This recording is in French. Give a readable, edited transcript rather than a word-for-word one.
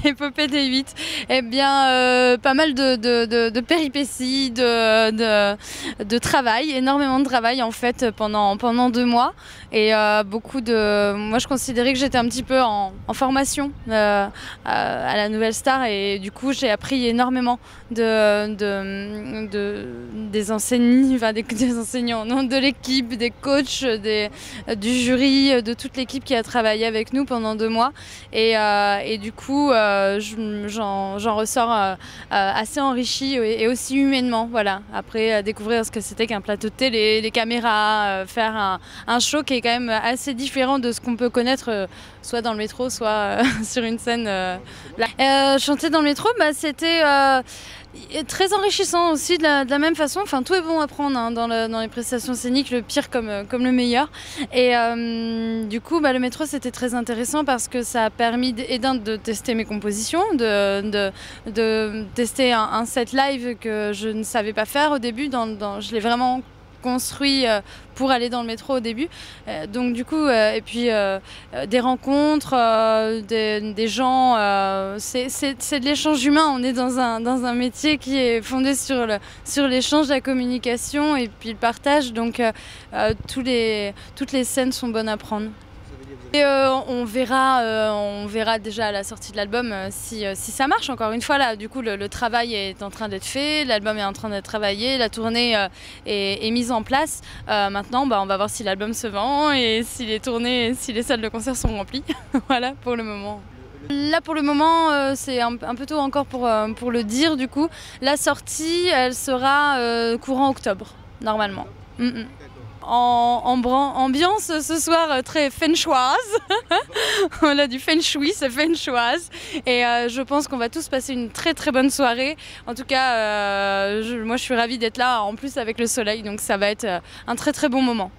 L'épopée des 8, eh bien, pas mal de péripéties, de travail, énormément de travail en fait pendant 2 mois. Et beaucoup de. Moi, je considérais que j'étais un petit peu en formation à la Nouvelle Star et du coup, j'ai appris énormément des enseignants, enfin des enseignants, non, de l'équipe, des coachs, du jury, de toute l'équipe qui a travaillé avec nous pendant 2 mois. Et du coup, j'en ressors assez enrichie et aussi humainement. Voilà. Après, découvrir ce que c'était qu'un plateau de télé, les caméras, faire un show qui est quand même assez différent de ce qu'on peut connaître soit dans le métro, soit sur une scène. Chanter dans le métro, bah, c'était très enrichissant aussi de la même façon. Enfin, tout est bon à prendre hein, dans les prestations scéniques, le pire comme le meilleur. Et du coup, bah, le métro, c'était très intéressant parce que ça a permis de tester mes compositions, de tester un set live que je ne savais pas faire au début. Je l'ai vraiment construit pour aller dans le métro au début. Donc du coup, et puis des rencontres, des gens, c'est de l'échange humain. On est dans un métier qui est fondé sur l'échange, la communication et puis le partage. Donc toutes les scènes sont bonnes à prendre. Et on verra déjà à la sortie de l'album si ça marche. Encore une fois, là, du coup, le travail est en train d'être fait, l'album est en train d'être travaillé, la tournée est mise en place. Maintenant, bah, on va voir si l'album se vend et si les tournées, si les salles de concert sont remplies. Voilà, pour le moment. Là, pour le moment, c'est un peu tôt encore pour le dire. Du coup, la sortie, elle sera courant octobre, normalement. Ambiance ce soir très feng shuoise. On a du feng shui, c'est feng shuoise. Et je pense qu'on va tous passer une très très bonne soirée. En tout cas, moi je suis ravie d'être là, en plus avec le soleil, donc ça va être un très très bon moment.